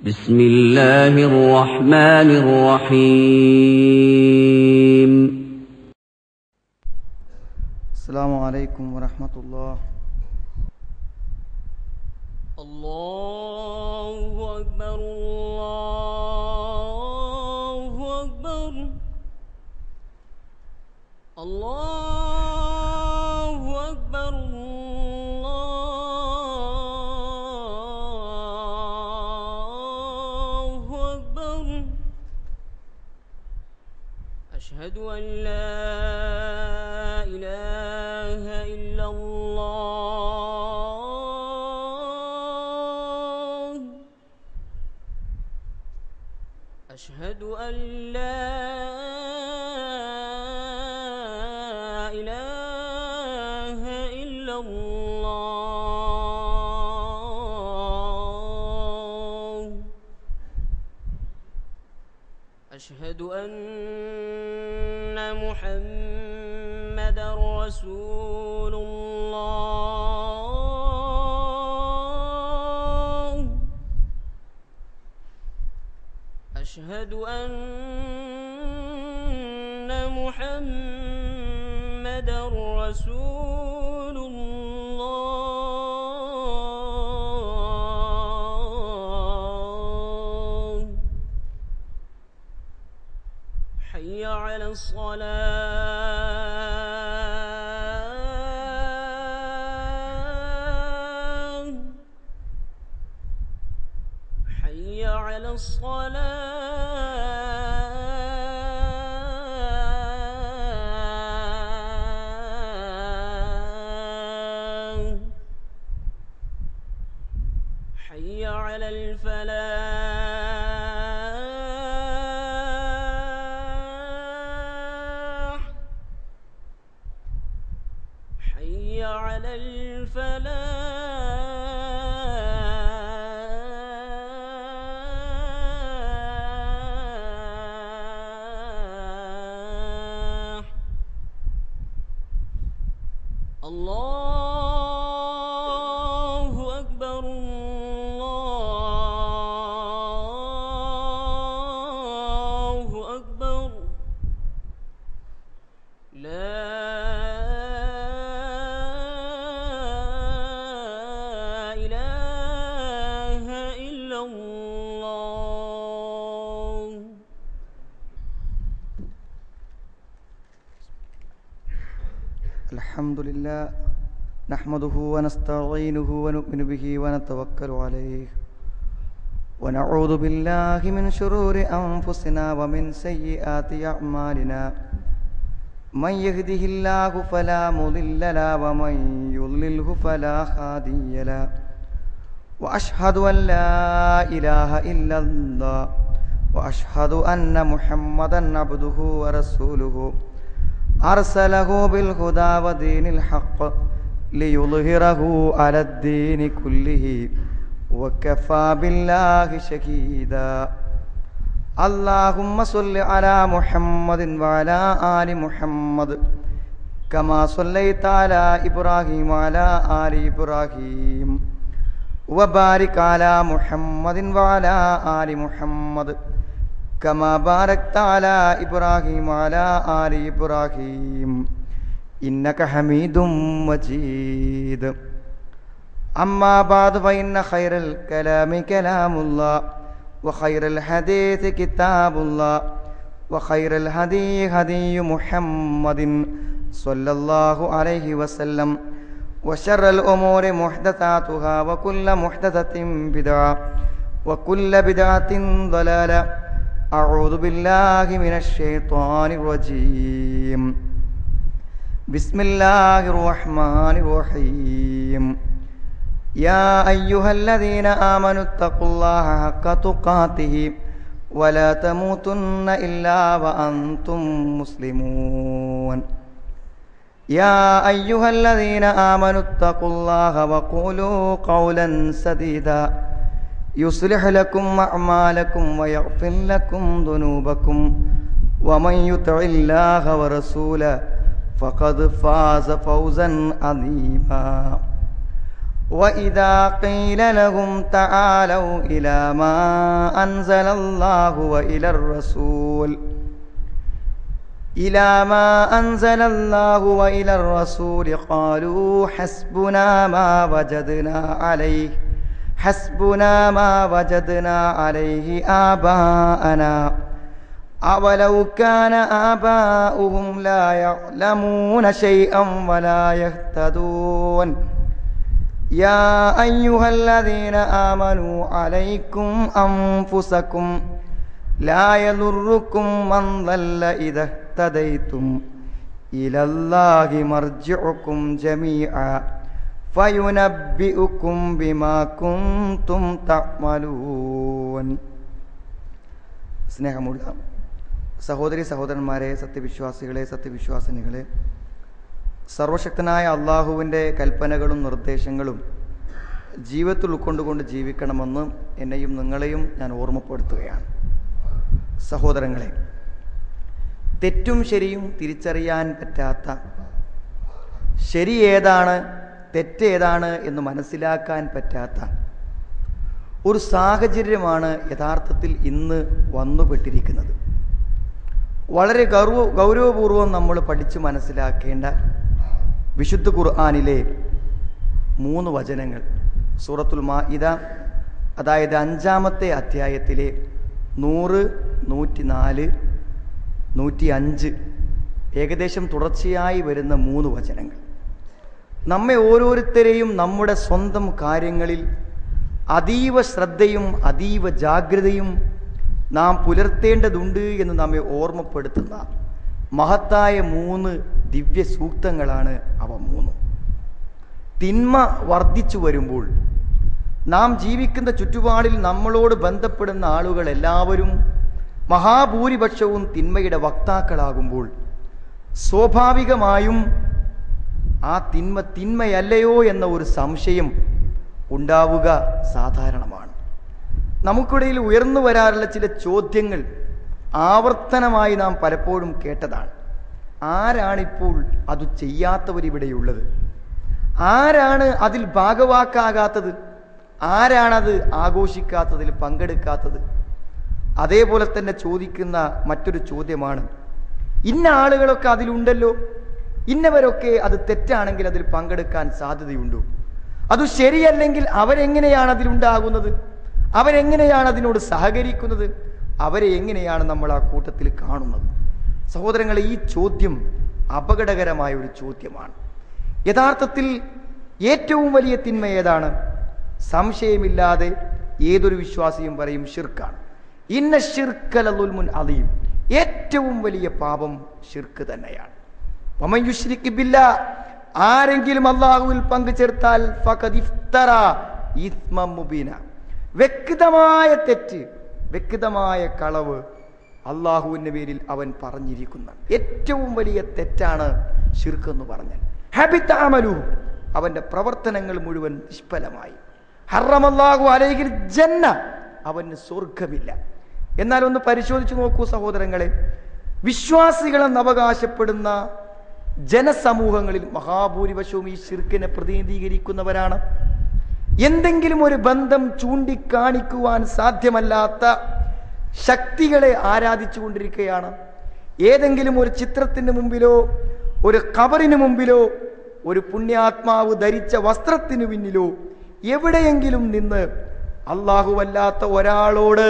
بسم الله الرحمن الرحيم. السلام عليكم ورحمة الله. الله أكبر الله أكبر الله أكبر الله أكبر. أشهد أن لا إله إلا الله. أشهد أن لا إله إلا الله. أشهد أن محمدًا رسول الله. أشهد أن محمدًا رسول الله. حي على الصلاة. حي على الصلاة. حي على الفلاح. حي على الفلاح. الله أكبر الله أكبر. لا إله إلا الله. الحمد لله نحمده ونستعينه ونؤمن به ونتوكل عليه ونعوذ بالله من شرور أنفسنا ومن سيئات أعمالنا. من يهده الله فلا مضل له ومن يضلله فلا هادي له. وأشهد أن لا إله إلا الله وأشهد أن محمدًا عبده ورسوله أرسله بالهدى ودين الحق ليظهره على الدين كله وكفى بالله شهيدا. اللهم صل على محمد وعلى آل محمد كما صليت على إبراهيم وعلى آل إبراهيم وبارك على محمد وعلى آل محمد كما باركت على إبراهيم وعلى آل إبراهيم إنك حميد مجيد. أما بعد فإن خير الكلام كلام الله وخير الحديث كتاب الله وخير الهدي هدي محمد صلى الله عليه وسلم وشر الأمور محدثاتها وكل محدثة بدعة وكل بدعة ضلالة. أعوذ بالله من الشيطان الرجيم. بسم الله الرحمن الرحيم. يا أيها الذين آمنوا اتقوا الله حق تقاته ولا تموتن إلا وأنتم مسلمون. يا أيها الذين آمنوا اتقوا الله وقولوا قولا سديدا يصلح لكم أعمالكم ويغفر لكم ذنوبكم ومن يطع الله ورسوله فقد فاز فوزا عظيما. وإذا قيل لهم تعالوا إلى ما أنزل الله وإلى الرسول قالوا حسبنا ما وجدنا عليه آباءنا أولو كان آباؤهم لا يعلمون شيئا ولا يهتدون يا أيها الذين آمنوا عليكم أنفسكم لا يضركم من ضل إذا اهتديتم إلى الله مرجعكم جميعا فينبئكم بما كنتم تعملون. സ്നേഹമുള്ള സഹോദരി സഹോദരന്മാരെ, സത്യവിശ്വാസികളെ, സത്യവിശ്വാസിനികളെ, സർവശക്തനായ അള്ളാഹുവിൻ്റെ കൽപ്പനകളും നിർദ്ദേശങ്ങളും ജീവിതത്തിൽ ഉൾക്കൊണ്ടുകൊണ്ട് ജീവിക്കണമെന്ന് എന്നെയും നിങ്ങളെയും ഞാൻ ഓർമ്മപ്പെടുത്തുകയാണ്. സഹോദരങ്ങളെ, തെറ്റും ശരിയും തിരിച്ചറിയാൻ പറ്റാത്ത, ശരി ഏതാണ് തെറ്റേതാണ് എന്ന് മനസ്സിലാക്കാൻ പറ്റാത്ത ഒരു സാഹചര്യമാണ് യഥാർത്ഥത്തിൽ ഇന്ന് വന്നുപെട്ടിരിക്കുന്നത്. വളരെ ഗൗരവപൂർവം നമ്മൾ പഠിച്ച് മനസ്സിലാക്കേണ്ട വിശുദ്ധ ഖുർആനിലെ 3 വചനങ്ങൾ സൂറത്തുൽ മാഇദ, അതായത് 5-ാമത്തെ അധ്യായത്തിലെ 100, 104, 105 ഏകദേശം തുടർച്ചയായി വരുന്ന 3 വചനങ്ങൾ നമ്മെ ഓരോരുത്തരെയും നമ്മുടെ സ്വന്തം കാര്യങ്ങളിൽ അതീവ ശ്രദ്ധയും അതീവ ജാഗ്രതയും നാം പുലർത്തേണ്ടതുണ്ട് എന്ന് നമ്മെ ഓർമ്മപ്പെടുത്തുന്ന മഹത്തായ 3 ദിവ്യ സൂക്തങ്ങളാണ് അവ 3. തിന്മ വർദ്ധിച്ചു വരുമ്പോൾ നാം ജീവിക്കുന്ന ചുറ്റുപാടിൽ നമ്മളോട് ബന്ധപ്പെടുന്ന ആളുകൾ എല്ലാവരും മഹാഭൂരിപക്ഷവും തിന്മയുടെ വക്താക്കളാകുമ്പോൾ സ്വാഭാവികമായും ആ തിന്മയല്ലയോ എന്ന ഒരു സംശയം ഉണ്ടാവുക സാധാരണമാണ്. നമുക്കിടയിൽ ഉയർന്നു വരാറുള്ള ചില ചോദ്യങ്ങൾ ആവർത്തനമായി നാം പലപ്പോഴും കേട്ടതാണ്. ആരാണിപ്പോൾ അത് ചെയ്യാത്തവരിവിടെയുള്ളത്? ആരാണ് അതിൽ ഭാഗവാക്കാകാത്തത്? ആരാണത് ആഘോഷിക്കാത്തതിൽ പങ്കെടുക്കാത്തത്? അതേപോലെ തന്നെ ചോദിക്കുന്ന മറ്റൊരു ചോദ്യമാണ്, ഇന്ന ആളുകളൊക്കെ അതിലുണ്ടല്ലോ, ഇന്നവരൊക്കെ അത് തെറ്റാണെങ്കിൽ അതിൽ പങ്കെടുക്കാൻ സാധ്യതയുണ്ടോ? അത് ശരിയല്ലെങ്കിൽ അവരെങ്ങനെയാണ് അതിലുണ്ടാകുന്നത്? അവരെങ്ങനെയാണ് അതിനോട് സഹകരിക്കുന്നത്? അവരെ എങ്ങനെയാണ് നമ്മൾ ആ കൂട്ടത്തിൽ കാണുന്നത്? സഹോദരങ്ങളെ, ഈ ചോദ്യം അപകടകരമായ ഒരു ചോദ്യമാണ്. യഥാർത്ഥത്തിൽ ഏറ്റവും വലിയ തിന്മ ഏതാണ്? സംശയമില്ലാതെ ഏതൊരു വിശ്വാസിയും പറയും ഷിർക്കാണ്. ഇന്ന ശിർക ലദുൽമുൻ അദീം, ഏറ്റവും വലിയ പാപം ഷിർക്ക് തന്നെയാണ്. വമൻ യുശ്രിക് ബില്ലാഹ്, ആരെങ്കിലും അല്ലാഹുവിൽ പങ്കു ചേർത്താൽ ഫഖദ് ഇഫ്തറ ഇസ്മൻ മുബീന, വ്യക്തമായ തെറ്റ്, വ്യക്തമായ കളവ് അല്ലാഹുവിന്റെ പേരിൽ അവൻ പറഞ്ഞിരിക്കുന്ന ഏറ്റവും വലിയ തെറ്റാണ് ശിർക്ക് എന്ന് പറഞ്ഞാൽ. ഹബിത അമലു, അവന്റെ പ്രവർത്തനങ്ങൾ മുഴുവൻ നിഷ്ഫലമായി. ഹറമല്ലാഹു അലൈഹിൽ ജന്ന, അവന് സ്വർഗമില്ല. എന്നാൽ ഒന്ന് പരിശോധിച്ചു നോക്കൂ സഹോദരങ്ങളെ, വിശ്വാസികളെന്ന് അവകാശപ്പെടുന്ന ജനസമൂഹങ്ങളിൽ മഹാഭൂരിപക്ഷവും ഈ ശിർക്കിനെ പ്രതിനിധീകരിക്കുന്നവരാണ്. എന്തെങ്കിലും ഒരു ബന്ധം ചൂണ്ടിക്കാണിക്കുവാൻ സാധ്യമല്ലാത്ത ശക്തികളെ ആരാധിച്ചു കൊണ്ടിരിക്കുകയാണ്. ഏതെങ്കിലും ഒരു ചിത്രത്തിന് മുമ്പിലോ, ഒരു ഖബറിന് മുമ്പിലോ, ഒരു പുണ്യാത്മാവ് ധരിച്ച വസ്ത്രത്തിനു പിന്നിലോ എവിടെയെങ്കിലും നിന്ന് അല്ലാഹുവല്ലാത്ത ഒരാളോട്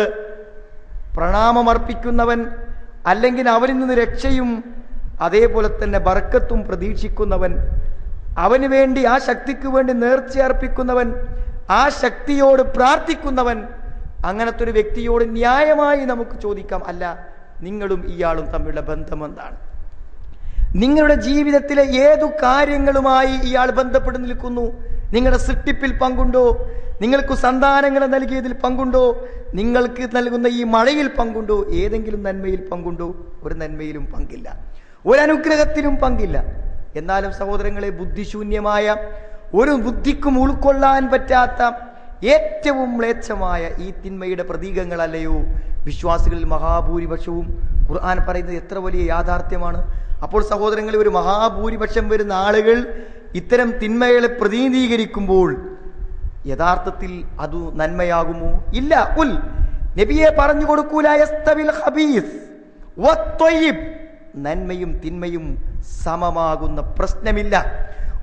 പ്രണാമമർപ്പിക്കുന്നവൻ, അല്ലെങ്കിൽ അവരിൽ നിന്ന് രക്ഷയും അതേപോലെ തന്നെ ബർക്കത്തും പ്രതീക്ഷിക്കുന്നവൻ, അവന് വേണ്ടി, ആ ശക്തിക്ക് വേണ്ടി നേർച്ചയർപ്പിക്കുന്നവൻ, ആ ശക്തിയോട് പ്രാർത്ഥിക്കുന്നവൻ, അങ്ങനത്തെ ഒരു വ്യക്തിയോട് ന്യായമായി നമുക്ക് ചോദിക്കാം, അല്ല, നിങ്ങളും ഇയാളും തമ്മിലുള്ള ബന്ധം എന്താണ്? നിങ്ങളുടെ ജീവിതത്തിലെ ഏതു കാര്യങ്ങളുമായി ഇയാൾ ബന്ധപ്പെട്ട് നിൽക്കുന്നു? നിങ്ങളുടെ സൃഷ്ടിപ്പിൽ പങ്കുണ്ടോ? നിങ്ങൾക്ക് സന്താനങ്ങളെ നൽകിയതിൽ പങ്കുണ്ടോ? നിങ്ങൾക്ക് നൽകുന്ന ഈ മഴയിൽ പങ്കുണ്ടോ? ഏതെങ്കിലും നന്മയിൽ പങ്കുണ്ടോ? ഒരു നന്മയിലും പങ്കില്ല, ഒരനുഗ്രഹത്തിലും പങ്കില്ല. എന്നാലും സഹോദരങ്ങളെ, ബുദ്ധിശൂന്യമായ, ഒരു ബുദ്ധിക്കും ഉൾക്കൊള്ളാൻ പറ്റാത്ത ഏറ്റവും മ്ലേച്ഛമായ ഈ തിന്മയുടെ പ്രതീകങ്ങളല്ലയോ വിശ്വാസികളിൽ മഹാഭൂരിപക്ഷവും? ഖുർആൻ പറയുന്നത് എത്ര വലിയ യാഥാർത്ഥ്യമാണ്. അപ്പോൾ സഹോദരങ്ങളെ, ഒരു മഹാഭൂരിപക്ഷം വരുന്ന ആളുകൾ ഇത്തരം തിന്മകളെ പ്രതിനിധീകരിക്കുമ്പോൾ യഥാർത്ഥത്തിൽ അത് നന്മയാകുമോ? ഇല്ല. ഉൽ നബിയെ പറഞ്ഞു കൊടുക്കൂല യസ്തവിൽ ഖബീസ് വത്വയ്യിബ്, നന്മയും തിന്മയും സമമാകുന്ന പ്രശ്നമില്ല.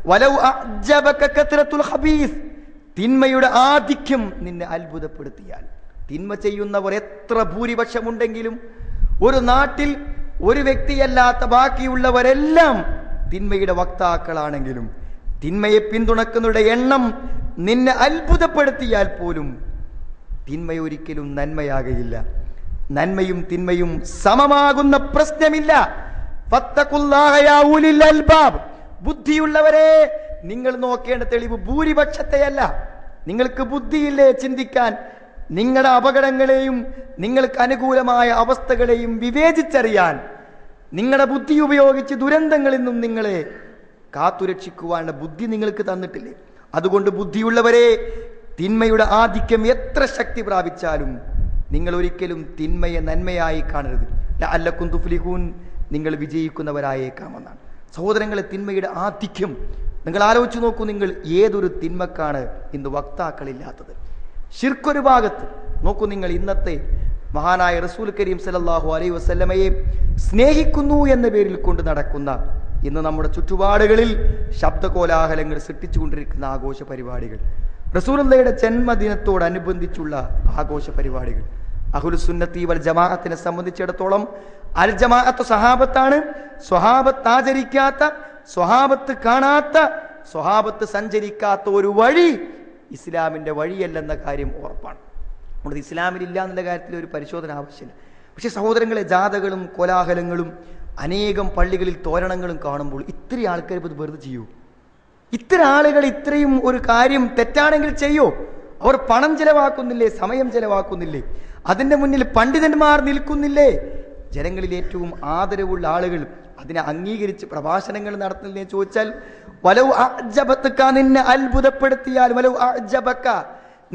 വലൗ അഅ്ജബക കത്റത്തുൽ ഖബീസ്, തിന്മയുടെ ആധിക്യം നിന്നെ അത്ഭുതപ്പെടുത്തിയാൽ, തിന്മ ചെയ്യുന്നവർ എത്ര ഭൂരിപക്ഷമുണ്ടെങ്കിലും ഒരു നാട്ടിൽ ഒരു വ്യക്തിയല്ലാത്ത ബാക്കിയുള്ളവരെല്ലാം തിന്മയുടെ വക്താക്കളാണെങ്കിലും തിന്മയെ പിന്തുണക്കുന്നവരുടെ എണ്ണം നിന്നെ അത്ഭുതപ്പെടുത്തിയാൽ പോലും തിന്മ ഒരിക്കലും നന്മയാകയില്ല. നന്മയും തിന്മയും സമമാകുന്ന പ്രശ്നമില്ല. ഫത്തഖുല്ലാഹ യാ ഉലിൽ അൽബാബ്, ബുദ്ധിയുള്ളവരെ നിങ്ങൾ നോക്കേണ്ട തെളിവ് ഭൂരിപക്ഷത്തെയല്ല. നിങ്ങൾക്ക് ബുദ്ധിയില്ലേ ചിന്തിക്കാൻ? നിങ്ങളുടെ അപകടങ്ങളെയും നിങ്ങൾക്ക് അനുകൂലമായ അവസ്ഥകളെയും വിവേചിച്ചറിയാൻ നിങ്ങളുടെ ബുദ്ധി ഉപയോഗിച്ച് ദുരന്തങ്ങളിൽ നിന്നും നിങ്ങളെ കാത്തുരക്ഷിക്കുവാനുള്ള ബുദ്ധി നിങ്ങൾക്ക് തന്നിട്ടില്ലേ? അതുകൊണ്ട് ബുദ്ധിയുള്ളവരെ, തിന്മയുടെ ആധിക്യം എത്ര ശക്തി പ്രാപിച്ചാലും നിങ്ങൾ ഒരിക്കലും തിന്മയെ നന്മയായി കാണരുത്. ലഅല്ലക്കും തുഫ്ലിഹൂൻ, നിങ്ങൾ വിജയിക്കുന്നവരായേക്കാമെന്നാണ്. സഹോദരങ്ങളെ, തിന്മയുടെ ആധിക്യം നിങ്ങൾ ആലോചിച്ച് നോക്കൂ. നിങ്ങൾ ഏതൊരു തിന്മക്കാണ് ഇന്ന് വക്താക്കളില്ലാത്തത്? ശിർക്കൊരു ഭാഗത്ത് നോക്കൂ. നിങ്ങൾ ഇന്നത്തെ മഹാനായ റസൂൽ കരീം സല്ലല്ലാഹു അലൈഹി വസല്ലമയെ സ്നേഹിക്കുന്നു എന്ന പേരിൽ കൊണ്ട് നടക്കുന്ന, ഇന്ന് നമ്മുടെ ചുറ്റുപാടുകളിൽ ശബ്ദകോലാഹലങ്ങൾ സൃഷ്ടിച്ചുകൊണ്ടിരിക്കുന്ന ആഘോഷ പരിപാടികൾ, റസൂലുള്ളാഹിയുടെ ജന്മദിനത്തോടനുബന്ധിച്ചുള്ള ആഘോഷ പരിപാടികൾ, അഹ്ലുസുന്നത്തി വൽ ജമാഅത്തിനെ സംബന്ധിച്ചിടത്തോളം അൽ ജമാഅത്ത് സ്വഹാബത്താണ്. സ്വഹാബത്ത് ആചരിക്കാത്ത, സ്വഹാബത്ത് കാണാത്ത, സ്വഹാബത്ത് സഞ്ചരിക്കാത്ത ഒരു വഴി ഇസ്ലാമിൻ്റെ വഴിയല്ലെന്ന കാര്യം ഉറപ്പാണ്. നമ്മുടെ ഇസ്ലാമിലില്ല എന്നുള്ള കാര്യത്തിൽ ഒരു പരിശോധന ആവശ്യമില്ല. പക്ഷേ സഹോദരങ്ങളെ, ജാഥകളും കോലാഹലങ്ങളും അനേകം പള്ളികളിൽ തോരണങ്ങളും കാണുമ്പോൾ ഇത്രയും ആൾക്കാർ ഇത് വെറുതെ ചെയ്യൂ? ഇത്ര ആളുകൾ ഇത്രയും ഒരു കാര്യം തെറ്റാണെങ്കിൽ ചെയ്യോ? അവർ പണം ചെലവാക്കുന്നില്ലേ? സമയം ചെലവാക്കുന്നില്ലേ? അതിൻ്റെ മുന്നിൽ പണ്ഡിതന്മാർ നിൽക്കുന്നില്ലേ? ജനങ്ങളിൽ ഏറ്റവും ആദരവുള്ള ആളുകൾ അതിനെ അംഗീകരിച്ച് പ്രഭാഷണങ്ങൾ നടത്തുന്നില്ലേ ചോദിച്ചാൽ, വലൗ അഅ്ജബക, നിന്നെ അത്ഭുതപ്പെടുത്തിയാലും, വലൗ അഅ്ജബക,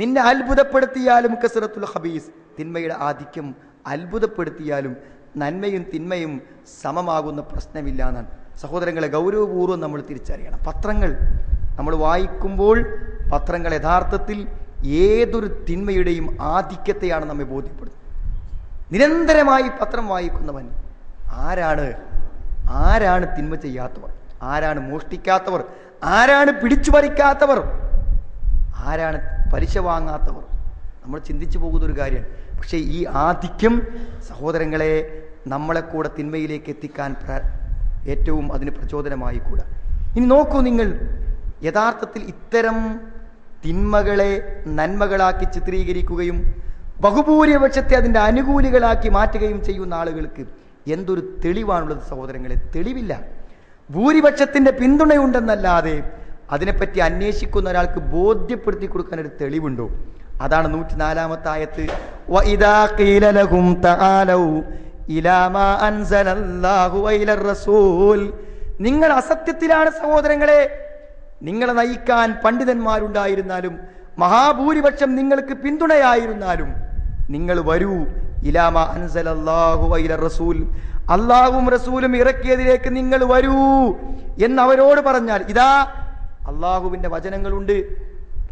നിന്നെ അത്ഭുതപ്പെടുത്തിയാലും, കസ്റത്തുൽ ഖബീസ്, തിന്മയുടെ ആധിക്യം അത്ഭുതപ്പെടുത്തിയാലും നന്മയും തിന്മയും സമമാകുന്ന പ്രശ്നമില്ല എന്നാണ്. സഹോദരങ്ങളെ, ഗൗരവപൂർവ്വം നമ്മൾ തിരിച്ചറിയണം. പത്രങ്ങൾ നമ്മൾ വായിക്കുമ്പോൾ പത്രങ്ങൾ യഥാർത്ഥത്തിൽ ഏതൊരു തിന്മയുടെയും ആധിക്യത്തെയാണ് നമ്മെ ബോധ്യപ്പെടുന്നത്. നിരന്തരമായി പത്രം വായിക്കുന്നവൻ ആരാണ് തിന്മ ചെയ്യാത്തവർ? ആരാണ് മോഷ്ടിക്കാത്തവർ? ആരാണ് പിടിച്ചു പറിക്കാത്തവർ? ആരാണ് പലിശ വാങ്ങാത്തവർ? നമ്മൾ ചിന്തിച്ചു പോകുന്ന ഒരു കാര്യമാണ്. പക്ഷേ ഈ ആധിക്യം സഹോദരങ്ങളെ നമ്മളെ കൂടെ തിന്മയിലേക്ക് എത്തിക്കാൻ ഏറ്റവും അതിന് പ്രചോദനമായി കൂടാ. ഇനി നോക്കൂ നിങ്ങൾ, യഥാർത്ഥത്തിൽ ഇത്തരം തിന്മകളെ നന്മകളാക്കി ചിത്രീകരിക്കുകയും ബഹുഭൂരിപക്ഷത്തെ അതിൻ്റെ അനുകൂലികളാക്കി മാറ്റുകയും ചെയ്യുന്ന ആളുകൾക്ക് എന്തൊരു തെളിവാണുള്ളത് സഹോദരങ്ങളെ? തെളിവില്ല. ഭൂരിപക്ഷത്തിൻ്റെ പിന്തുണയുണ്ടെന്നല്ലാതെ അതിനെപ്പറ്റി അന്വേഷിക്കുന്ന ഒരാൾക്ക് ബോധ്യപ്പെടുത്തി കൊടുക്കാൻ ഒരു തെളിവുണ്ടോ? അതാണ് 104-ാമത്തെ ആയത്ത്, വഇദാ ഖീല ലഹും തആലൗ ഇലാ മാ അൻസലല്ലാഹു വഇലർ റസൂൽ. നിങ്ങൾ അസത്യത്തിലാണ് സഹോദരങ്ങളെ. നിങ്ങളെ നയിക്കാൻ പണ്ഡിതന്മാരുണ്ടായിരുന്നാലും മഹാഭൂരിപക്ഷം നിങ്ങൾക്ക് പിന്തുണയായിരുന്നാലും നിങ്ങൾ വരൂ, ഇലാ മാ അൻസലല്ലാഹു വഇലർ റസൂൽ, അല്ലാഹുവും റസൂലും ഇറക്കിയതിലേക്ക് നിങ്ങൾ വരൂ എന്നവരോട് പറഞ്ഞാൽ, ഇതാ അള്ളാഹുവിൻ്റെ വചനങ്ങളുണ്ട്,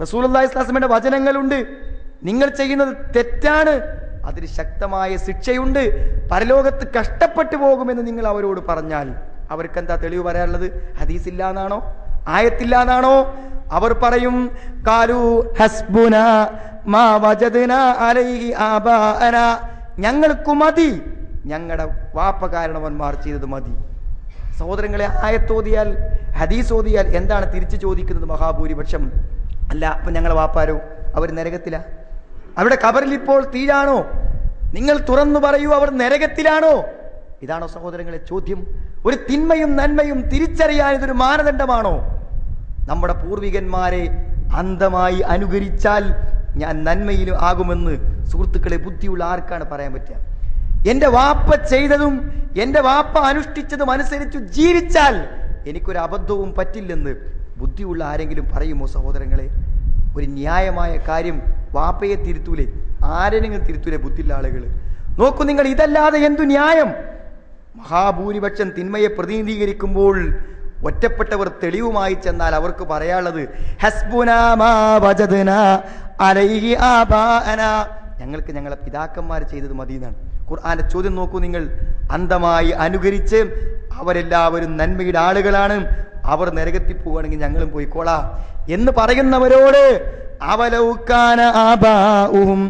റസൂലുള്ളാഹി സ്വല്ലല്ലാഹു അലൈഹി വസല്ലമയുടെ വചനങ്ങളുണ്ട്, നിങ്ങൾ ചെയ്യുന്നത് തെറ്റാണ്, അതിന് ശക്തമായ ശിക്ഷയുണ്ട്, പരലോകത്ത് കഷ്ടപ്പെട്ടു പോകുമെന്ന് നിങ്ങൾ അവരോട് പറഞ്ഞാൽ അവർക്ക് എന്താ തെളിവ് പറയാനുള്ളത്? ഹദീസില്ല എന്നാണോ? ആയത്തില്ല എന്നാണോ? അവർ പറയും, ഖാലു ഹസ്ബുനാ മാ വജദ്നാ അലൈഹി ആബാഅനാ, ഞങ്ങൾക്ക് മതി, ഞങ്ങളുടെ വാപ്പ കാരണവന്മാർ ചെയ്തത് മതി. സഹോദരങ്ങളെ, ആയത്തോതിയാൽ ഹദീസ് ഓതിയാൽ എന്താണ് തിരിച്ചു ചോദിക്കുന്നത് മഹാഭൂരിപക്ഷം? അല്ല, അപ്പം ഞങ്ങളെ വാപ്പാരോ? അവർ നരകത്തിലാ? അവിടെ ഖബറിൽ ഇപ്പോൾ തീരാണോ? നിങ്ങൾ തുറന്നു പറയൂ, അവർ നരകത്തിലാണോ? ഇതാണോ സഹോദരങ്ങളെ ചോദ്യം? ഒരു തിന്മയും നന്മയും തിരിച്ചറിയാൻ ഇതൊരു മാനദണ്ഡമാണോ? നമ്മുടെ പൂർവികന്മാരെ അന്ധമായി അനുകരിച്ചാൽ ഞാൻ നന്മയിലും ആകുമെന്ന് സുഹൃത്തുക്കളെ ബുദ്ധിയുള്ള ആർക്കാണ് പറയാൻ പറ്റുക? എൻ്റെ വാപ്പ ചെയ്തതും എൻ്റെ വാപ്പ അനുഷ്ഠിച്ചതും അനുസരിച്ചു ജീവിച്ചാൽ എനിക്കൊരു അബദ്ധവും പറ്റില്ലെന്ന് ബുദ്ധിയുള്ള ആരെങ്കിലും പറയുമോ സഹോദരങ്ങളെ? ഒരു ന്യായമായ കാര്യം വാപ്പയെ തിരുത്തൂലേ? ആരെങ്കിലും തിരുത്തൂലേ ബുദ്ധിയുള്ള ആളുകൾ? നോക്കൂ നിങ്ങൾ, ഇതല്ലാതെ എന്തു ന്യായം? മഹാഭൂരിപക്ഷം തിന്മയെ പ്രതിനിധീകരിക്കുമ്പോൾ ഒറ്റപ്പെട്ടവർ തെളിവുമായി ചെന്നാൽ അവർക്ക് പറയാനുള്ളത് ഹസ്ബുനാ മാ വജദ്നാ അലൈഹി ആബാഅനാ, ഞങ്ങൾക്ക് ഞങ്ങളെ പിതാക്കന്മാർ ചെയ്തത് മതി എന്നാണ്. ഖുർആന്റെ ചോദ്യം നോക്കൂ നിങ്ങൾ. അന്ധമായി അനുകരിച്ച് അവരെല്ലാവരും നന്മയുടെ ആളുകളാണ്, അവർ നരകത്തിൽ പോവുകയാണെങ്കിൽ ഞങ്ങളും പോയിക്കോളാം എന്ന് പറയുന്നവരോട് അവലൗകാന ആബാഉഹും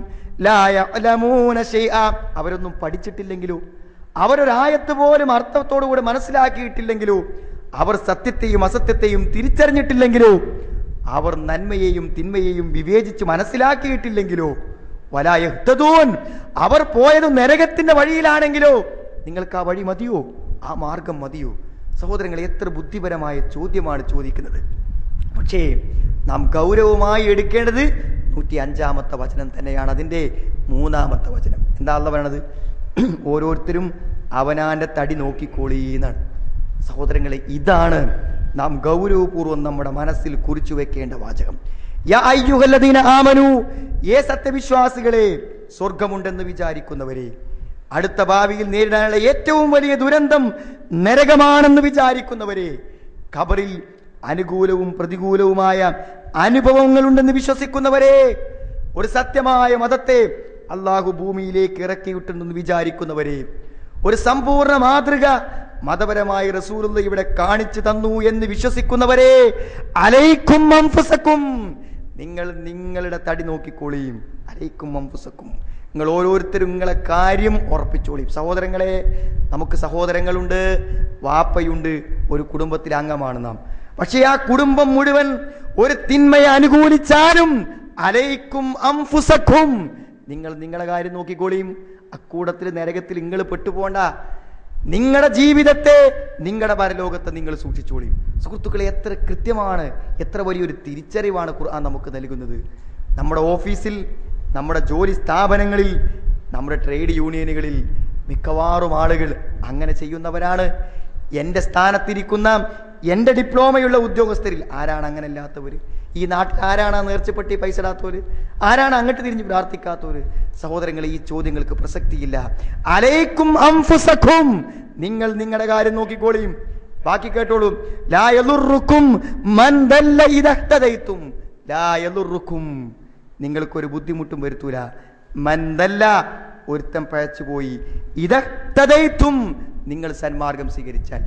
ലാ യഅലമൂന ശൈആ, അവരൊന്നും പഠിച്ചിട്ടില്ലെങ്കിലോ, അവരൊരായത്ത് പോലും അർത്ഥത്തോടുകൂടി മനസ്സിലാക്കിയിട്ടില്ലെങ്കിലോ, അവർ സത്യത്തെയും അസത്യത്തെയും തിരിച്ചറിഞ്ഞിട്ടില്ലെങ്കിലോ, അവർ നന്മയെയും തിന്മയെയും വിവേചിച്ച് മനസ്സിലാക്കിയിട്ടില്ലെങ്കിലോ, വലാ യഹ്തദൂൻ, അവർ പോയത് നരകത്തിന്റെ വഴിയിലാണെങ്കിലോ നിങ്ങൾക്ക് ആ വഴി മതിയോ, ആ മാർഗം മതിയോ? സഹോദരങ്ങളെ, എത്ര ബുദ്ധിപരമായ ചോദ്യമാണ് ചോദിക്കുന്നത്. പക്ഷേ നാം ഗൗരവമായി എടുക്കേണ്ടത് 105-ാമത്തെ വചനം തന്നെയാണ്. അതിൻ്റെ 3-ാമത്തെ വചനം എന്താ അല്ലാഹു പറയണത്? ഓരോരുത്തരും അവനാന്റെ തടി നോക്കിക്കോളീന്നാണ്. സഹോദരങ്ങളെ, ഇതാണ് നാം ഗൗരവപൂർവ്വം നമ്മുടെ മനസ്സിൽ കുറിച്ചു വെക്കേണ്ട വാചകം. യാ അയ്യുഹല്ലദീന ആമനു, ഏ സത്യവിശ്വാസികളെ, സ്വർഗമുണ്ടെന്ന് വിചാരിക്കുന്നവരെ, അടുത്ത ഭാവിയിൽ നേരിടാനുള്ള ഏറ്റവും വലിയ ദുരന്തം നരകമാണെന്ന് വിചാരിക്കുന്നവരെ, ഖബറിൽ അനുകൂലവും പ്രതികൂലവുമായ അനുഭവങ്ങളുണ്ടെന്ന് വിശ്വസിക്കുന്നവരെ, ഒരു സത്യമായ മതത്തെ അള്ളാഹു ഭൂമിയിലേക്ക് ഇറക്കിയിട്ടുണ്ടെന്ന് വിചാരിക്കുന്നവരെ, ഒരു സമ്പൂർണ്ണ മാതൃക മതപരമായി റസൂലുള്ള ഇവിടെ കാണിച്ചു തന്നു എന്ന് വിശ്വസിക്കുന്നവരെ, അലൈക്കും അൻഫുസക്കും, നിങ്ങൾ നിങ്ങളുടെ തടി നോക്കിക്കോളിയും. അലൈക്കും അൻഫുസക്കും, നിങ്ങൾ ഓരോരുത്തരും നിങ്ങളെ കാര്യം ഉറപ്പിച്ചോളിയും. സഹോദരങ്ങളെ, നമുക്ക് സഹോദരങ്ങളുണ്ട്, വാപ്പയുണ്ട്, ഒരു കുടുംബത്തിലെ അംഗമാണ് നാം. പക്ഷെ ആ കുടുംബം മുഴുവൻ ഒരു തിന്മയെ അനുകൂലിച്ചാലും അലൈക്കും അൻഫുസക്കും, നിങ്ങൾ നിങ്ങളുടെ കാര്യം നോക്കിക്കോളിയും. അക്കൂടത്തിൽ നരകത്തിൽ നിങ്ങൾ പെട്ടുപോണ്ട. നിങ്ങളുടെ ജീവിതത്തെ, നിങ്ങളുടെ പരലോകത്തെ നിങ്ങൾ സൂക്ഷിച്ചോളിയും. സുഹൃത്തുക്കളെ, എത്ര കൃത്യമാണ്, എത്ര വലിയൊരു തിരിച്ചറിവാണ് ഖുർആൻ നമുക്ക് നൽകുന്നത്. നമ്മുടെ ഓഫീസിൽ, നമ്മുടെ ജോലി സ്ഥാപനങ്ങളിൽ, നമ്മുടെ ട്രേഡ് യൂണിയനുകളിൽ മിക്കവാറും ആളുകൾ അങ്ങനെ ചെയ്യുന്നവരാണ്. എൻ്റെ സ്ഥാനത്തിരിക്കുന്ന, എൻ്റെ ഡിപ്ലോമയുള്ള ഉദ്യോഗസ്ഥരിൽ ആരാണ് അങ്ങനെ അല്ലാത്തവർ? ഈ നാട്ടിൽ ആരാണ് നേർച്ചപ്പെട്ടി പൈസ ഇടാത്തവർ? ആരാണ് അങ്ങോട്ട് തിരിഞ്ഞ് പ്രാർത്ഥിക്കാത്തവർ? സഹോദരങ്ങളെ, ഈ ചോദ്യങ്ങൾക്ക് പ്രസക്തിയില്ല. അലൈക്കും അൻഫുസക്കും, നിങ്ങൾ നിങ്ങളുടെ കാര്യം നോക്കിക്കോളിയും. ബാക്കി കേട്ടോളൂ. ലാ യദുറുക്കും മൻ ദല്ല ഇദഹ്തദൈതും, ലാ യദുറുക്കും, നിങ്ങൾക്കൊരു ബുദ്ധിമുട്ടും വരുത്തൂല. മൻ ദല്ല, ഒരുത്തൻ പഴച്ചുപോയി. ഇദഹ്തദൈതും, നിങ്ങൾ സന്മാർഗം സ്വീകരിച്ചാൽ,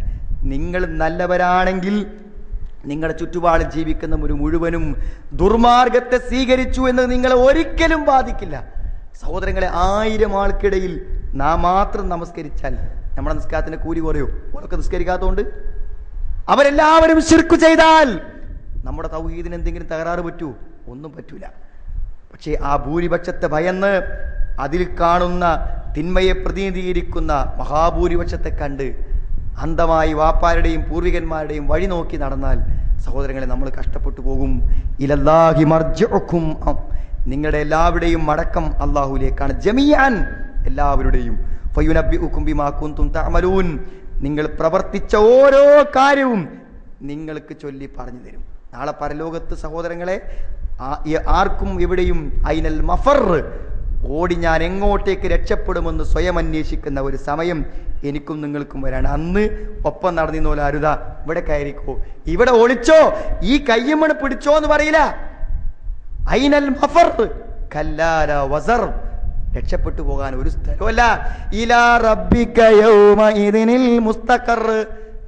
നിങ്ങൾ നല്ലവരാണെങ്കിൽ നിങ്ങളുടെ ചുറ്റുപാടിൽ ജീവിക്കുന്ന ഒരു മുഴുവനും ദുർമാർഗത്തെ സ്വീകരിച്ചു എന്ന് നിങ്ങളെ ഒരിക്കലും ബാധിക്കില്ല. സഹോദരങ്ങളെ, 1000 ആൾക്കിടയിൽ നാം മാത്രം നമസ്കരിച്ചാൽ നമ്മുടെ നിസ്കാരത്തിന് കൂലി കുറയോ? ഓരൊക്കെ നിസ്കരിക്കാത്തതുകൊണ്ട്. അവരെല്ലാവരും ശിർക്ക് ചെയ്താൽ നമ്മുടെ തൗഹീദിന് എന്തെങ്കിലും തകരാറ് പറ്റൂ? ഒന്നും പറ്റൂല. പക്ഷേ ആ ഭൂരിപക്ഷത്തെ ഭയന്ന് അതിൽ കാണുന്ന തിന്മയെ പ്രതിനിധീകരിക്കുന്ന മഹാഭൂരിപക്ഷത്തെ കണ്ട് അന്ധമായി വാപ്പാരുടെയും പൂർവികന്മാരുടെയും വഴി നോക്കി നടന്നാൽ സഹോദരങ്ങളെ, നമ്മൾ കഷ്ടപ്പെട്ടു പോകും. ഇലല്ലാഹി മർജിഉക്കും, നിങ്ങളുടെ എല്ലാവരുടെയും മടക്കം അല്ലാഹുവിലേക്കാണ്. ജമീഅൻ, എല്ലാവരുടെയും. ഫയുനബ്ബിഉക്കും ബിമാ കുൻതും തഅമലൂൻ, നിങ്ങൾ പ്രവർത്തിച്ച ഓരോ കാര്യവും നിങ്ങൾക്ക് ചൊല്ലി പറഞ്ഞു തരും. നാളെ പരലോകത്ത് സഹോദരങ്ങളെ, ആർക്കും എവിടെയും ഐനൽ മഫർ, ഓടി ഞാൻ എങ്ങോട്ടേക്ക് രക്ഷപ്പെടുമെന്ന് സ്വയം അന്വേഷിക്കുന്ന ഒരു സമയം എനിക്കും നിങ്ങൾക്കും വരാണ്. അന്ന് ഒപ്പം നടന്നിന്നോല അരുതാ, ഇവിടെ കയറിക്കോ, ഇവിടെ ഒളിച്ചോ, ഈ കയ്യമ്മണ് പിടിച്ചോ എന്ന് പറയില്ല. ഐനൽ മഫർ കല്ലാല വസർ, രക്ഷപ്പെട്ടു പോകാൻ ഒരു സ്ഥലമല്ല. ഇലാ റബ്ബിക യൗമഇദിനിൽ മുസ്തഖർ,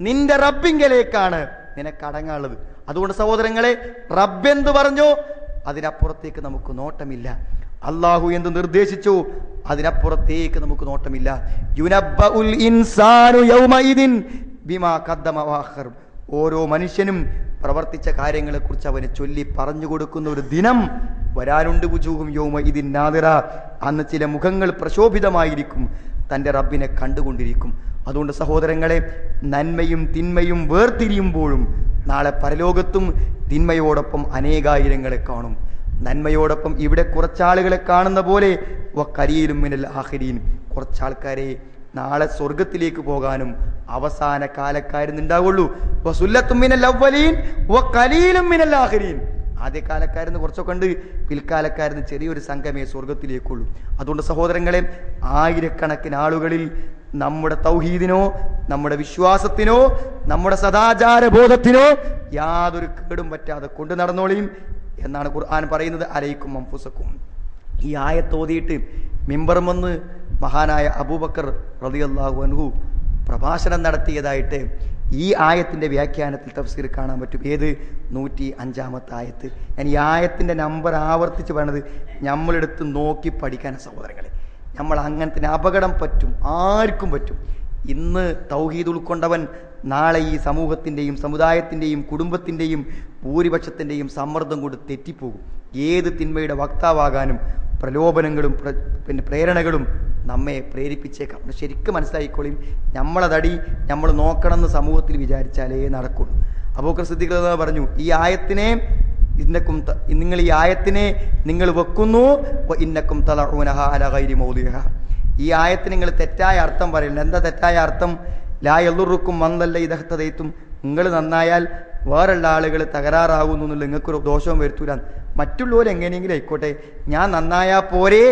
നിന്റെ റബ്ബിങ്കലേക്കാണ് നിനക്ക് അടങ്ങാനുള്ളത്. അതുകൊണ്ട് സഹോദരങ്ങളെ, റബ്ബ് എന്ത് പറഞ്ഞോ അതിനപ്പുറത്തേക്ക് നമുക്ക് നോട്ടമില്ല. അള്ളാഹു എന്ത് നിർദ്ദേശിച്ചു അതിനപ്പുറത്തേക്ക് നമുക്ക് നോട്ടമില്ല. യുനബ്ബഉൽ ഇൻസാനു യൗമഇദിൻ ബിമാ ഖദ്ദമ വഅഖർ, ഓരോ മനുഷ്യനും പ്രവർത്തിച്ച കാര്യങ്ങളെക്കുറിച്ച് അവന് ചൊല്ലി പറഞ്ഞു കൊടുക്കുന്ന ഒരു ദിനം വരാനുണ്ട്. വുജൂഹും യൗമഇദിൻ നാദിറ, അന്ന് ചില മുഖങ്ങൾ പ്രശോഭിതമായിരിക്കും, തൻ്റെ റബ്ബിനെ കണ്ടുകൊണ്ടിരിക്കും. അതുകൊണ്ട് സഹോദരങ്ങളെ, നന്മയും തിന്മയും വേർതിരിയുമ്പോഴും നാളെ പരലോകത്തും തിന്മയോടൊപ്പം അനേകായിരങ്ങളെ കാണും. നന്മയോടൊപ്പം ഇവിടെ കുറച്ചാളുകളെ കാണുന്ന പോലെ വഖലീലും മിനൽ ആഖിരീൻ, കുറച്ചാൾക്കാരെ നാളെ സ്വർഗത്തിലേക്ക് പോകാനും അവസാന കാലക്കാരുന്നുണ്ടാവുള്ളൂ. വസുല്ലത്തും മിനൽ അവ്വലീൻ വഖലീലും മിനൽ ആഖിരീൻ, ആദ്യകാലക്കാരെന്ന് കുറച്ചൊക്കെ ഉണ്ട്, പിൽക്കാലക്കാരെന്ന് ചെറിയൊരു സംഘമേ സ്വർഗത്തിലേക്കുള്ളൂ. അതുകൊണ്ട് സഹോദരങ്ങളെ, ആയിരക്കണക്കിന് ആളുകളിൽ നമ്മുടെ തൗഹീദിനോ നമ്മുടെ വിശ്വാസത്തിനോ നമ്മുടെ സദാചാരബോധത്തിനോ യാതൊരു കേടും പറ്റാതെ കൊണ്ടു നടന്നോളിയും എന്നാണ് ഖുർആൻ പറയുന്നത്. അലൈക്കും അൻഫുസക്കും. ഈ ആയത്തോതിയിട്ട് മിമ്പറും വന്ന് മഹാനായ അബൂബക്കർ റളിയല്ലാഹു അൻഹു പ്രഭാഷണം നടത്തിയതായിട്ട് ഈ ആയത്തിൻ്റെ വ്യാഖ്യാനത്തിൽ തഫ്സീർ കാണാൻ പറ്റും. ഏത് 105-ാമത്തെ ആയത്ത്. ഞാൻ ഈ ആയത്തിൻ്റെ നമ്പർ ആവർത്തിച്ച് പറയണത് നമ്മളെടുത്ത് നോക്കി പഠിക്കാൻ സഹോദരങ്ങളെ. നമ്മൾ അങ്ങനത്തെ അപകടം പറ്റും, ആർക്കും പറ്റും. ഇന്ന് തൗഹീദ് ഉൾക്കൊണ്ടവൻ നാളെ ഈ സമൂഹത്തിൻ്റെയും സമുദായത്തിൻ്റെയും കുടുംബത്തിൻ്റെയും ഭൂരിപക്ഷത്തിൻ്റെയും സമ്മർദ്ദം കൊണ്ട് തെറ്റിപ്പോകും. ഏത് തിന്മയുടെ വക്താവാകാനും പ്രലോഭനങ്ങളും പ്രേരണകളും നമ്മെ പ്രേരിപ്പിച്ചേക്കാം. ശരിക്കും മനസ്സിലായിക്കോളിയും, നമ്മളതടി നമ്മൾ നോക്കണമെന്ന് സമൂഹത്തിൽ വിചാരിച്ചാലേ നടക്കുള്ളൂ. അബൂബക്കർ സിദ്ദീഖ് പറഞ്ഞു, ഈ ആയത്തിനെ നിങ്ങൾ ഈ ആയത്തിനെ നിങ്ങൾ വെക്കുന്നു, ഇന്നക്കും തലഊനഹ അലാ ഗൈരി മൗദിഹ. ഈ ആയത്തിന് നിങ്ങൾ തെറ്റായ അർത്ഥം പറയുന്നത്. എന്താ തെറ്റായ അർത്ഥം? ലാ യളുറുക്കും മന്ദല്ല ഇദഹ്തദൈതും. നിങ്ങൾ നന്നായാൽ വേറുള്ള ആളുകൾ തകരാറാകുന്നു എന്നുള്ള നിങ്ങൾക്കൊരു ദോഷവും വരുത്തൂല. മറ്റുള്ളവർ എങ്ങനെയെങ്കിലും ആയിക്കോട്ടെ, ഞാൻ നന്നായാൽ പോരേ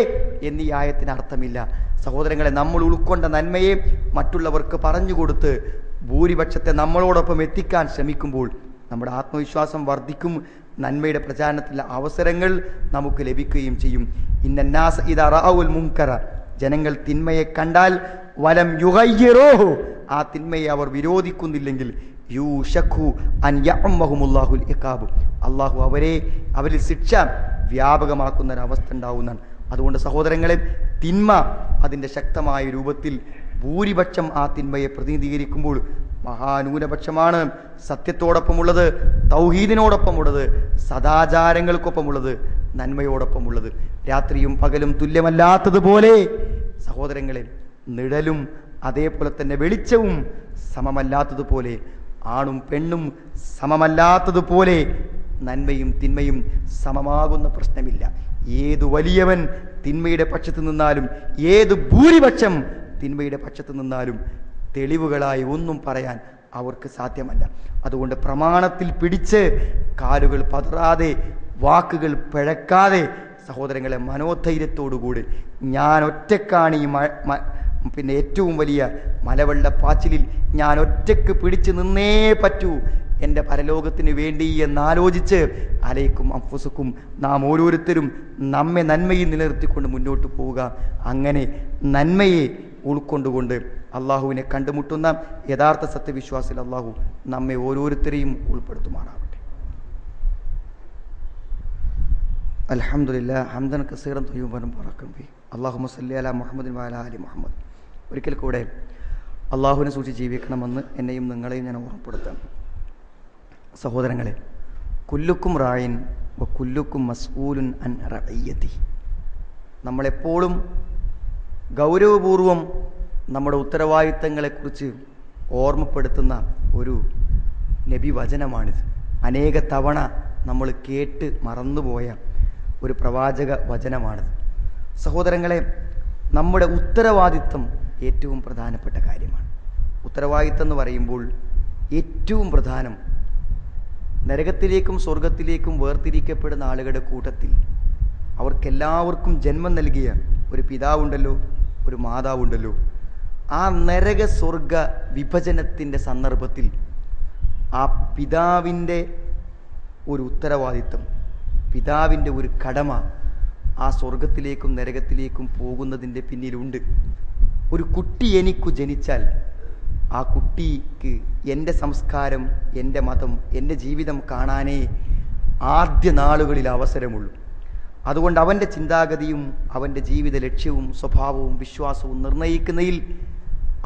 എന്നീ ആയത്തിന് അർത്ഥമില്ല. സഹോദരങ്ങളെ, നമ്മൾ ഉൾക്കൊണ്ട നന്മയെ മറ്റുള്ളവർക്ക് പറഞ്ഞു കൊടുത്ത് ഭൂരിപക്ഷത്തെ നമ്മളോടൊപ്പം എത്തിക്കാൻ ശ്രമിക്കുമ്പോൾ നമ്മുടെ ആത്മവിശ്വാസം വർദ്ധിക്കും. നന്മയുടെ പ്രചാരണത്തിലുള്ള അവസരങ്ങൾ നമുക്ക് ലഭിക്കുകയും ചെയ്യും. ഇന്നന്നാസ ഇദാ റഅഉൽ മുൻകറ. ജനങ്ങൾ തിന്മയെ കണ്ടാൽ വലം യുഗയ്യിറൂഹു, ആ തിന്മയെ അവർ വിരോധിക്കുന്നില്ലെങ്കിൽ യൂശഖു അൻ യഅമ്മഹുമുല്ലാഹുൽ ഇഖാബ്, അള്ളാഹു അവരിൽ ശിക്ഷ വ്യാപകമാക്കുന്ന ഒരവസ്ഥ ഉണ്ടാവുന്നതാണ്. അതുകൊണ്ട് സഹോദരങ്ങളെ, തിന്മ അതിൻ്റെ ശക്തമായ രൂപത്തിൽ ഭൂരിപക്ഷം ആ തിന്മയെ പ്രതിനിധീകരിക്കുമ്പോൾ മഹാന്യൂനപക്ഷമാണ് സത്യത്തോടൊപ്പമുള്ളത്, തൗഹീദിനോടൊപ്പമുള്ളത്, സദാചാരങ്ങൾക്കൊപ്പമുള്ളത്, നന്മയോടൊപ്പമുള്ളത്. രാത്രിയും പകലും തുല്യമല്ലാത്തതുപോലെ സഹോദരങ്ങളെ, നിഴലും അതേപോലെ തന്നെ വെളിച്ചവും സമമല്ലാത്തതുപോലെ, ആണും പെണ്ണും സമമല്ലാത്തതുപോലെ നന്മയും തിന്മയും സമമാകുന്ന പ്രശ്നമില്ല. ഏത് വലിയവൻ തിന്മയുടെ പക്ഷത്ത് നിന്നാലും ഏത് ഭൂരിപക്ഷം തിന്മയുടെ പക്ഷത്ത് നിന്നാലും തെളിവുകളായി ഒന്നും പറയാൻ അവർക്ക് സാധ്യമല്ല. അതുകൊണ്ട് പ്രമാണത്തിൽ പിടിച്ച് കാലുകൾ പതറാതെ വാക്കുകൾ പിഴക്കാതെ സഹോദരങ്ങളെ, മനോധൈര്യത്തോടുകൂടി ഞാൻ ഒറ്റക്കാണ് ഈ പിന്നെ ഏറ്റവും വലിയ മലവെള്ളപ്പാച്ചിലിൽ ഞാൻ ഒറ്റക്ക് പിടിച്ചു നിന്നേ പറ്റൂ എൻ്റെ പരലോകത്തിന് വേണ്ടി എന്നാലോചിച്ച് അലൈക്കും അൻഫുസക്കും, നാം ഓരോരുത്തരും നമ്മെ നന്മയിൽ നിലനിർത്തിക്കൊണ്ട് മുന്നോട്ട് പോവുക. അങ്ങനെ നന്മയെ ഉൾക്കൊണ്ടുകൊണ്ട് അള്ളാഹുവിനെ കണ്ടുമുട്ടുന്ന യഥാർത്ഥ സത്യവിശ്വാസിൽ അള്ളാഹു നമ്മെ ഓരോരുത്തരെയും ഉൾപ്പെടുത്തുമാറാവട്ടെ. അൽഹംദുലില്ലാഹ് ഹംദൻ കസീറൻ തയ്യിബൻ മുബാറകൻ ഫീഹി. അല്ലാഹുമ്മ സ്വല്ലി അലാ മുഹമ്മദിൻ വഅലാ ആലി മുഹമ്മദ്. ഒരിക്കൽ കൂടെ അള്ളാഹുവിനെ സൂക്ഷിച്ച് ജീവിക്കണമെന്ന് എന്നെയും നിങ്ങളെയും ഞാൻ ഓർമ്മപ്പെടുത്താം. സഹോദരങ്ങളെ, കുല്ലുക്കും റായിൻ വ കുല്ലുക്കും മസ്ഊലുൻ അൻ റഇയ്യതി. നമ്മളെപ്പോഴും ഗൗരവപൂർവം നമ്മുടെ ഉത്തരവാദിത്തങ്ങളെക്കുറിച്ച് ഓർമ്മപ്പെടുത്തുന്ന ഒരു നബി വചനമാണിത്. അനേക തവണ നമ്മൾ കേട്ട് മറന്നുപോയ ഒരു പ്രവാചക വചനമാണിത്. സഹോദരങ്ങളെ, നമ്മുടെ ഉത്തരവാദിത്തം ഏറ്റവും പ്രധാനപ്പെട്ട കാര്യമാണ്. ഉത്തരവാദിത്തം എന്ന് പറയുമ്പോൾ ഏറ്റവും പ്രധാനം നരകത്തിലേക്കും സ്വർഗത്തിലേക്കും വേർതിരിക്കപ്പെടുന്ന ആളുകളുടെ കൂട്ടത്തിൽ അവർക്കെല്ലാവർക്കും ജന്മം നൽകിയ ഒരു പിതാവുണ്ടല്ലോ, ഒരു മാതാവുണ്ടല്ലോ. ആ നരക സ്വർഗ വിഭജനത്തിൻ്റെ സന്ദർഭത്തിൽ ആ പിതാവിൻ്റെ ഒരു ഉത്തരവാദിത്തം, പിതാവിൻ്റെ ഒരു കടമ ആ സ്വർഗത്തിലേക്കും നരകത്തിലേക്കും പോകുന്നതിൻ്റെ പിന്നിലുണ്ട്. ഒരു കുട്ടി എനിക്കു ജനിച്ചാൽ ആ കുട്ടിക്ക് എൻ്റെ സംസ്കാരം, എൻ്റെ മതം, എൻ്റെ ജീവിതം കാണാനേ ആദ്യ നാളുകളിൽ അവസരമുള്ളൂ. അതുകൊണ്ട് അവൻ്റെ ചിന്താഗതിയും അവൻ്റെ ജീവിത ലക്ഷ്യവും സ്വഭാവവും വിശ്വാസവും നിർണ്ണയിക്കുന്നതിൽ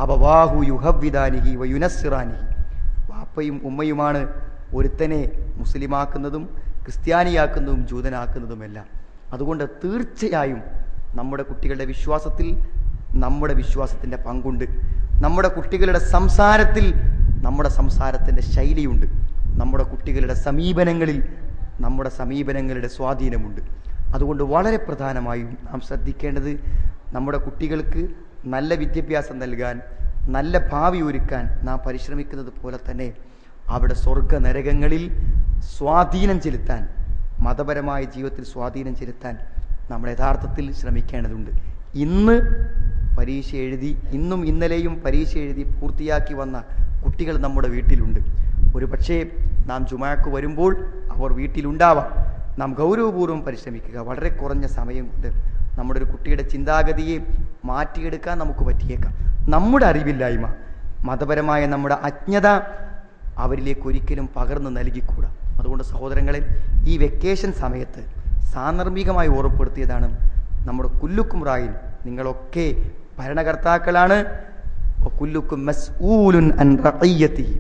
അബവാഹു യുഹവ്വിദാനിഹി വയുനസ്സിറാനിഹി, വാപ്പയും ഉമ്മയുമാണ് ഒരുത്തനെ മുസ്ലിമാക്കുന്നതും ക്രിസ്ത്യാനിയാക്കുന്നതും ജൂതനാക്കുന്നതുമെല്ലാം. അതുകൊണ്ട് തീർച്ചയായും നമ്മുടെ കുട്ടികളുടെ വിശ്വാസത്തിൽ നമ്മുടെ വിശ്വാസത്തിൻ്റെ പങ്കുണ്ട്. നമ്മുടെ കുട്ടികളുടെ സംസാരത്തിൽ നമ്മുടെ സംസാരത്തിൻ്റെ ശൈലിയുണ്ട്. നമ്മുടെ കുട്ടികളുടെ സമീപനങ്ങളിൽ നമ്മുടെ സമീപനങ്ങളുടെ സ്വാധീനമുണ്ട്. അതുകൊണ്ട് വളരെ പ്രധാനമായും നാം ശ്രദ്ധിക്കേണ്ടത് നമ്മുടെ കുട്ടികൾക്ക് നല്ല വിദ്യാഭ്യാസം നൽകാൻ, നല്ല ഭാവി ഒരുക്കാൻ നാം പരിശ്രമിക്കുന്നത് പോലെ തന്നെ അവിടെ സ്വർഗ നരകങ്ങളിൽ സ്വാധീനം ചെലുത്താൻ, മതപരമായ ജീവിതത്തിൽ സ്വാധീനം ചെലുത്താൻ നമ്മൾ യഥാർത്ഥത്തിൽ ശ്രമിക്കേണ്ടതുണ്ട്. ഇന്ന് പരീക്ഷ എഴുതി ഇന്നും ഇന്നലെയും പരീക്ഷ എഴുതി പൂർത്തിയാക്കി വന്ന കുട്ടികൾ നമ്മുടെ വീട്ടിലുണ്ട്. ഒരു പക്ഷേ നാം ജുമാക്ക് വരുമ്പോൾ അവർ വീട്ടിലുണ്ടാവാം. നാം ഗൗരവപൂർവ്വം പരിശ്രമിക്കുക. വളരെ കുറഞ്ഞ സമയം കൊണ്ട് നമ്മുടെ ഒരു കുട്ടിയുടെ ചിന്താഗതിയെ മാറ്റിയെടുക്കാൻ നമുക്ക് പറ്റിയേക്കാം. നമ്മുടെ അറിവില്ലായ്മ, മതപരമായ നമ്മുടെ അജ്ഞത അവരിലേക്ക് ഒരിക്കലും പകർന്നു നൽകിക്കൂടാ. അതുകൊണ്ട് സഹോദരങ്ങളെ, ഈ വെക്കേഷൻ സമയത്ത് സാന്ദർഭികമായി ഓർമ്മപ്പെടുത്തിയതാണ് നമ്മുടെ കുല്ലുക്കും റായിൻ, നിങ്ങളൊക്കെ ഭരണകർത്താക്കളാണ്. കുല്ലുക്കും മസ്ഊലുൻ അൻ റഇയ്യതിഹി,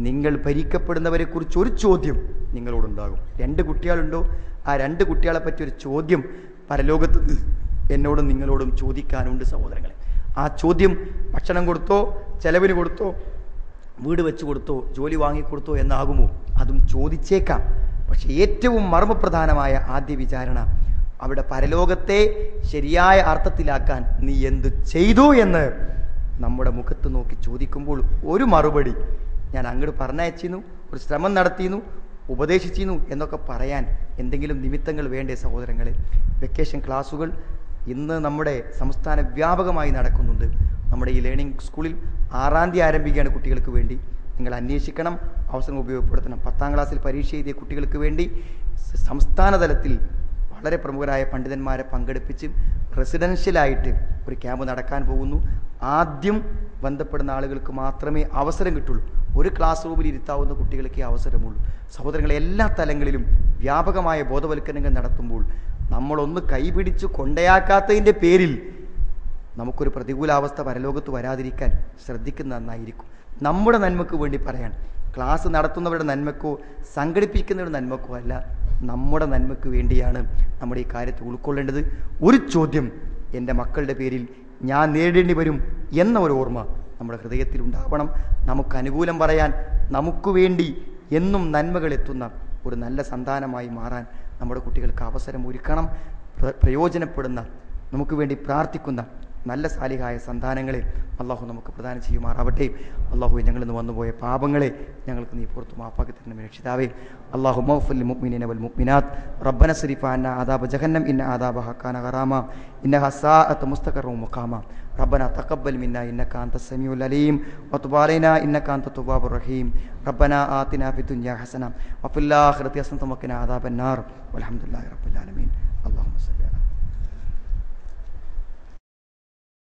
നിങ്ങൾ ഭരിക്കപ്പെടുന്നവരെ കുറിച്ച് ഒരു ചോദ്യം നിങ്ങളോടുണ്ടാകും. 2 കുട്ടികളുണ്ടോ, ആ 2 കുട്ടികളെ പറ്റി ഒരു ചോദ്യം പരലോകത്ത് എന്നോടും നിങ്ങളോടും ചോദിക്കാനുണ്ട് സഹോദരങ്ങളെ. ആ ചോദ്യം ഭക്ഷണം കൊടുത്തോ, ചെലവിന് കൊടുത്തോ, വീട് വെച്ച് കൊടുത്തോ, ജോലി വാങ്ങിക്കൊടുത്തോ എന്നാകുമോ? അതും ചോദിച്ചേക്കാം. പക്ഷെ ഏറ്റവും മർമ്മപ്രധാനമായ ആദ്യ വിചാരണ അവിടെ പരലോകത്തെ ശരിയായ അർത്ഥത്തിലാക്കാൻ നീ എന്ത് ചെയ്തു എന്ന് നമ്മുടെ മുഖത്ത് നോക്കി ചോദിക്കുമ്പോൾ ഒരു മറുപടി, ഞാൻ അങ്ങോട്ട് പറഞ്ഞയച്ചിരുന്നു, ഒരു ശ്രമം നടത്തിയിരുന്നു, ഉപദേശിച്ചിരുന്നു എന്നൊക്കെ പറയാൻ എന്തെങ്കിലും നിമിത്തങ്ങൾ വേണ്ടേ സഹോദരങ്ങളെ? വെക്കേഷൻ ക്ലാസ്സുകൾ ഇന്ന് നമ്മുടെ സംസ്ഥാന വ്യാപകമായി നടക്കുന്നുണ്ട്. നമ്മുടെ ഈ ലേണിംഗ് സ്കൂളിൽ 6-ാം തീയതി ആരംഭിക്കുകയാണ് കുട്ടികൾക്ക് വേണ്ടി. നിങ്ങൾ അന്വേഷിക്കണം, അവസരം ഉപയോഗപ്പെടുത്തണം. 10ാം ക്ലാസ്സിൽ പരീക്ഷ എഴുതിയ കുട്ടികൾക്ക് വേണ്ടി സംസ്ഥാന തലത്തിൽ വളരെ പ്രമുഖരായ പണ്ഡിതന്മാരെ പങ്കെടുപ്പിച്ച് റെസിഡൻഷ്യലായിട്ട് ഒരു ക്യാമ്പ് നടക്കാൻ പോകുന്നു. ആദ്യം ബന്ധപ്പെടുന്ന ആളുകൾക്ക് മാത്രമേ അവസരം കിട്ടുള്ളൂ. ഒരു ക്ലാസ് റൂമിൽ ഇരുത്താവുന്ന കുട്ടികൾക്കേ അവസരമുള്ളൂ. സഹോദരങ്ങളെ, എല്ലാ തലങ്ങളിലും വ്യാപകമായ ബോധവൽക്കരണങ്ങൾ നടത്തുമ്പോൾ നമ്മളൊന്ന് കൈപിടിച്ച് കൊണ്ടയാക്കാത്തതിൻ്റെ പേരിൽ നമുക്കൊരു പ്രതികൂലാവസ്ഥ പരലോകത്ത് വരാതിരിക്കാൻ ശ്രദ്ധിക്കുന്ന നന്നായിരിക്കും. നമ്മുടെ നന്മക്ക് വേണ്ടി പറയാൻ, ക്ലാസ് നടത്തുന്നവരുടെ നന്മക്കോ സംഘടിപ്പിക്കുന്നവരുടെ നന്മക്കോ അല്ല, നമ്മുടെ നന്മക്ക് വേണ്ടിയാണ് നമ്മുടെ ഈ കാര്യത്തെ ഉൾക്കൊള്ളേണ്ടത്. ഒരു ചോദ്യം എൻ്റെ മക്കളുടെ പേരിൽ ഞാൻ നേരിടേണ്ടി വരും എന്ന ഒരു ഓർമ്മ നമ്മുടെ ഹൃദയത്തിൽ ഉണ്ടാവണം. നമുക്ക് അനുകൂലം പറയാൻ, നമുക്ക് വേണ്ടി എന്നും നന്മകൾ എത്തുന്ന ഒരു നല്ല സന്താനമായി മാറാൻ നമ്മുടെ കുട്ടികൾക്ക് അവസരം ഒരുക്കണം. പ്രയോജനപ്പെടുന്ന, നമുക്ക് വേണ്ടി പ്രാർത്ഥിക്കുന്ന നല്ല സാലിഹായ സന്താനങ്ങളെ അള്ളാഹു നമുക്ക് പ്രദാനം ചെയ്യുമാറാവട്ടെ. അള്ളാഹു ഞങ്ങളിൽ നിന്ന് വന്നുപോയ പാപങ്ങളെ ഞങ്ങൾക്ക് നീ പുറത്തു മാപ്പാക്കി തരുന്ന രക്ഷിതാവേ. അള്ളാഹു മഗ്ഫിർ മുഅ്മിനീന വൽ മുഅ്മിനാത്ത് റബ്ബന സ്രിഫ് അന്നാ അദാബ ജഹന്നം ഇന്ന അദാബഹ കാന ഗറാമ ഇന്നഹ സാഅത്ത് മുസ്തഖറ മുഖാമ ربنا تقبل منا إنك أنت السميع العليم وتب علينا إنك أنت التواب الرحيم ربنا آتنا في الدنيا حسنة وفي الآخرة حسنة وقنا عذاب النار والحمد لله رب العالمين اللهم صل على